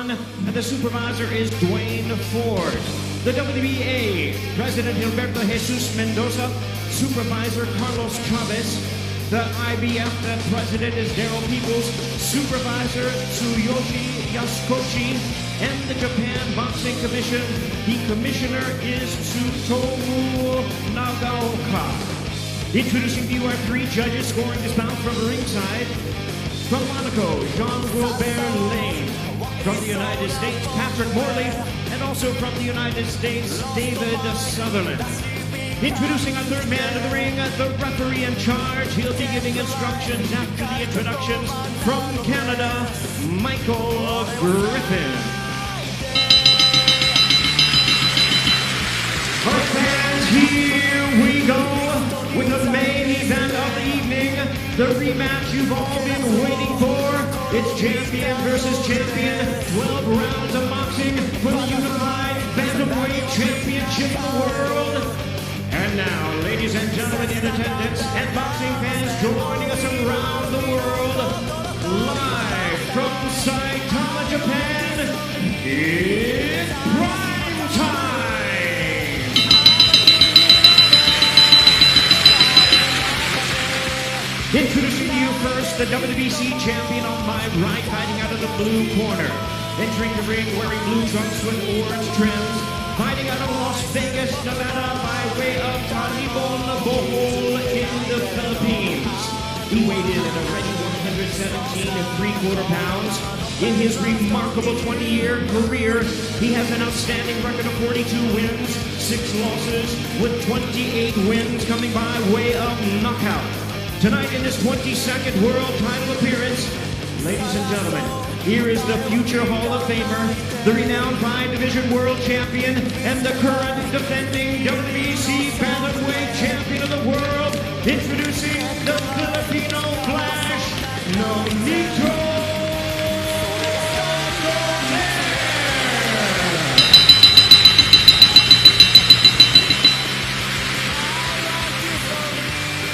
Juan, and the supervisor is Dwayne Ford. The WBA, President Gilberto Jesus Mendoza, Supervisor Carlos Chavez. The IBF, the President is Daryl Peoples, Supervisor Tsuyoshi Yasukoshi, and the Japan Boxing Commission, the Commissioner is Tsutomu Nagaoka. Introducing to you our three judges scoring this bout from ringside. From Monaco, Jean-Robert Lane. From the United States, Patrick Morley. And also from the United States, David Sutherland. Introducing our third man of the ring, the referee in charge. He'll be giving instructions after the introductions. From Canada, Michael Griffin. All right, fans, here we go with the main event of the evening. The rematch you've all been waiting for. It's champion versus champion. 12 rounds of boxing for the unified bantamweight championship of the world. And now, ladies and gentlemen in attendance and boxing fans joining us around the world, live from Saitama, Japan, it's prime time! Introducing to you first, the WBC champion on my right, fighting out of the blue corner. Entering the ring wearing blue trunks with orange trims. Fighting out of Las Vegas, Nevada by way of Talibon Bohol in the Philippines. He weighed in at a ready 117 3/4 pounds. In his remarkable 20-year career, he has an outstanding record of 42 wins, 6 losses, with 28 wins coming by way of knockout. Tonight in his 22nd world title appearance, ladies and gentlemen, here is the future Hall of Famer, the renowned 5-division world champion, and the current defending WBC bantamweight champion of the world, introducing the Filipino Flash, Nonito.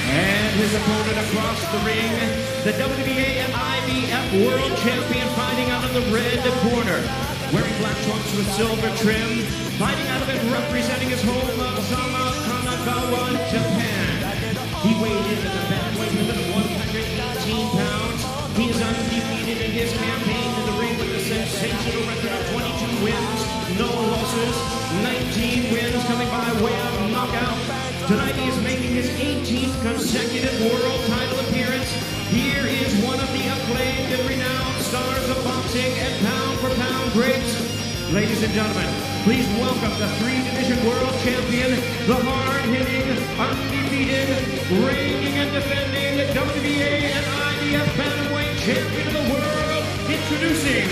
And his opponent across the ring, the WBA and IBF World Champion, fighting out of the red corner. Wearing black trunks with silver trim, fighting out of it, representing his home of Sama, Kanagawa, Japan. He weighed in at the bantamweight limit of 118 pounds. He is undefeated in his campaign in the ring with a sensational record of 22 wins, no losses, 19 wins coming by way of knockout. Tonight he is making his 18th consecutive world title appearance. Here is one of the acclaimed and renowned stars of boxing and pound-for-pound greats. Ladies and gentlemen, please welcome the 3-division world champion, the hard-hitting, undefeated, reigning and defending WBA and IBF bantamweight champion of the world, introducing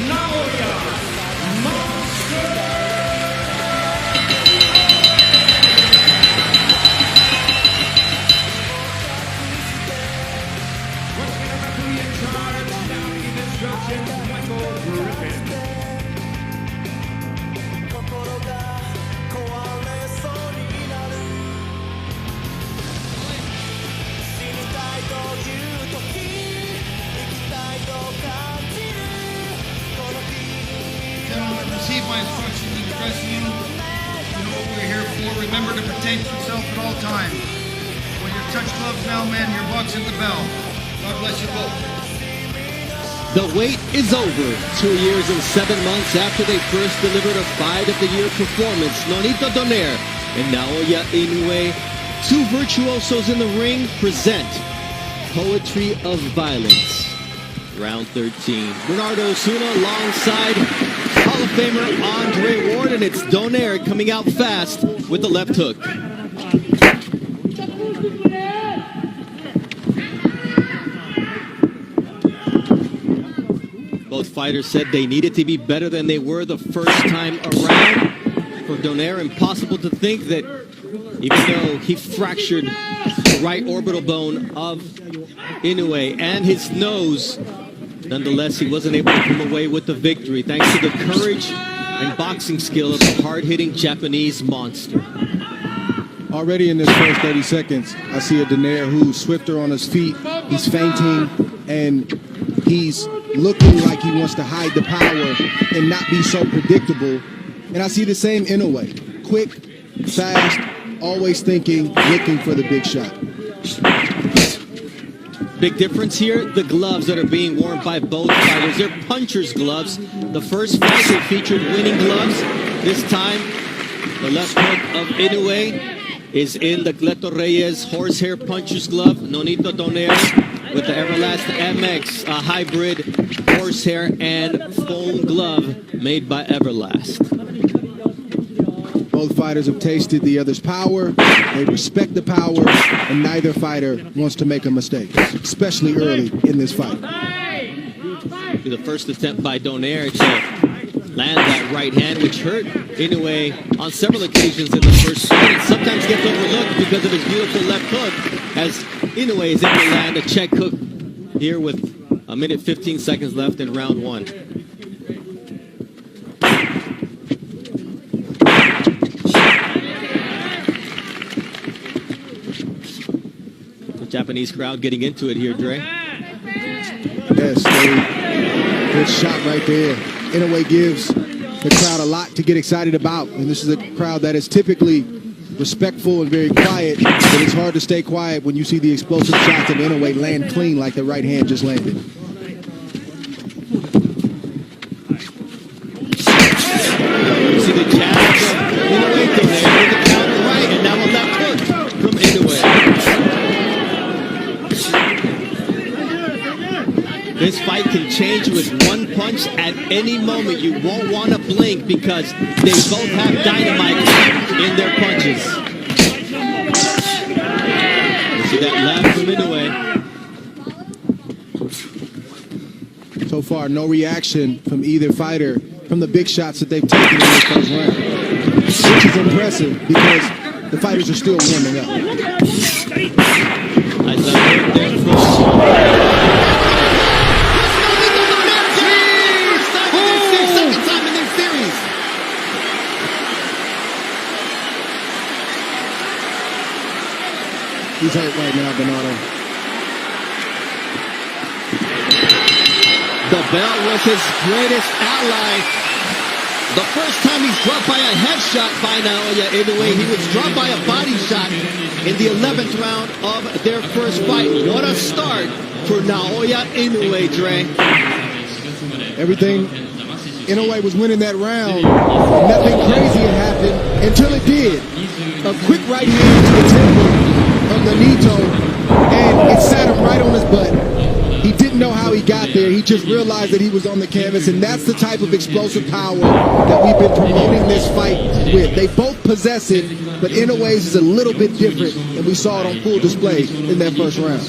Naoya Monster. Michael Griffin. Gentlemen, receive my instructions in the dressing room. You know what we're here for. Remember to protect yourself at all times. When your touch gloves now, man, your boxing the bell. God bless you both. The wait is over. 2 years and 7 months after they first delivered a Fight of the Year performance, Nonito Donaire and Naoya Inoue, two virtuosos in the ring, present Poetry of Violence. Round 13. Bernardo Osuna alongside Hall of Famer Andre Ward, and it's Donaire coming out fast with the left hook. Both fighters said they needed to be better than they were the first time around. For Donaire, impossible to think that even though he fractured the right orbital bone of Inoue and his nose, nonetheless, he wasn't able to come away with the victory thanks to the courage and boxing skill of the hard-hitting Japanese monster. Already in this first 30 seconds, I see a Donaire who's swifter on his feet. He's feinting, and He's looking like he wants to hide the power and not be so predictable. And I see the same Inoue. Quick, fast, always thinking, looking for the big shot. Big difference here, the gloves that are being worn by both fighters. They're puncher's gloves. The first fight they featured winning gloves. This time, the left hook of Inoue is in the Cleto Reyes horsehair puncher's glove. Nonito Donaire with the Everlast MX, a hybrid horsehair and foam glove made by Everlast. Both fighters have tasted the other's power. They respect the power, and neither fighter wants to make a mistake, especially early in this fight. The first attempt by Donaire to land that right hand, which hurt Inoue on several occasions in the first fight. It sometimes gets overlooked because of his beautiful left hook, as Inoue is able to land a check hook here with a minute 15 seconds left in round one. The Japanese crowd getting into it here, Dre. Yes, good shot right there. Inoue gives the crowd a lot to get excited about. And this is a crowd that is typically respectful and very quiet, but it's hard to stay quiet when you see the explosive shots of Inoue land clean like the right hand just landed. You see the jab from Inoue there with the counter right, and now a left hook from Inoue. This fight can change with one punch at any moment. You won't want to blink because they both have dynamite in their punches. You see that left from Inoue. So far, no reaction from either fighter from the big shots that they've taken in this first round, which is impressive because the fighters are still warming up. Nice left hook there from He's hurt right now, Bernardo. The bell was his greatest ally. The first time he's dropped by a headshot by Naoya Inoue, he was dropped by a body shot in the 11th round of their first fight. What a start for Naoya Inoue, Dre. Everything, Inoue was winning that round. Nothing crazy had happened until it did. A quick right hand to the temple from Nonito, and it sat him right on his butt. He didn't know how he got there. He just realized that he was on the canvas, and that's the type of explosive power that we've been promoting this fight with. They both possess it, but Inoue's is a little bit different, and we saw it on full display in that first round.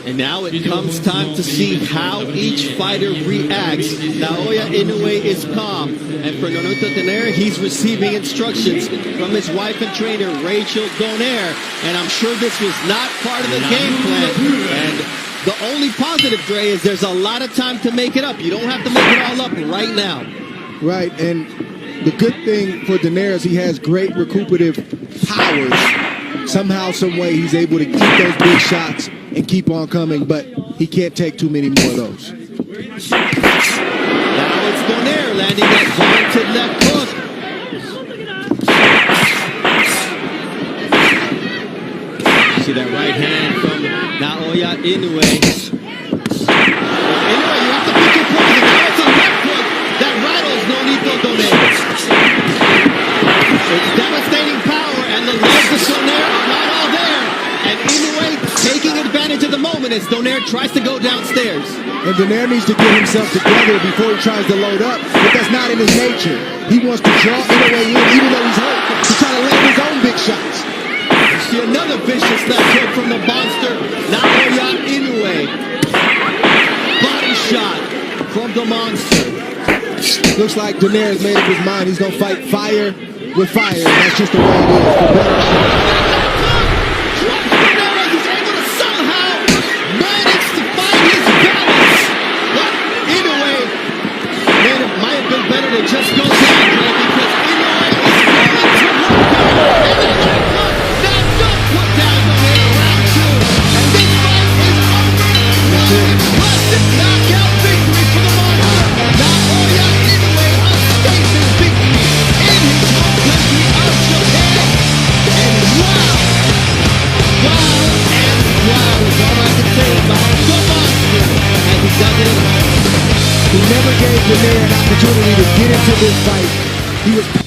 And now it comes time to see how each fighter reacts. Naoya Inoue is calm, and for Nonito Donaire, he's receiving instructions from his wife and trainer, Rachel Donaire, and I'm sure this was not part of the game plan. And the only positive, Dre, is there's a lot of time to make it up. You don't have to make it all up right now. Right, and the good thing for Donaire is he has great recuperative powers. Somehow, some way, he's able to keep those big shots and keep on coming, but he can't take too many more of those. Now it's Donaire landing that vaunted left hook. See that right hand from Naoya Inoue. Inoue, you have to pick your poison. Now it's a left hook that rattles Nonito Donaire. It's devastating power, and the legs of Donaire are not all there. And Inoue taking advantage of the moment as Donaire tries to go downstairs. And Donaire needs to get himself together before he tries to load up, but that's not in his nature. He wants to draw Inoue in, even though he's hurt, to try to land his own big shots. See another vicious left hook from the monster, Naoya Inoue. Body shot from the monster. Looks like Donaire has made up his mind. He's going to fight fire with fire, and that's just the way it is. For better. He's able to somehow manage to find his balance. But Inoue might have been better to just go down there because Inoue is going to work out. And the check hook, that don't put down Donaire round two. And this fight is over. One question is all I can say about the monster as he does it at home. He never gave Donaire an opportunity to get into this fight. He was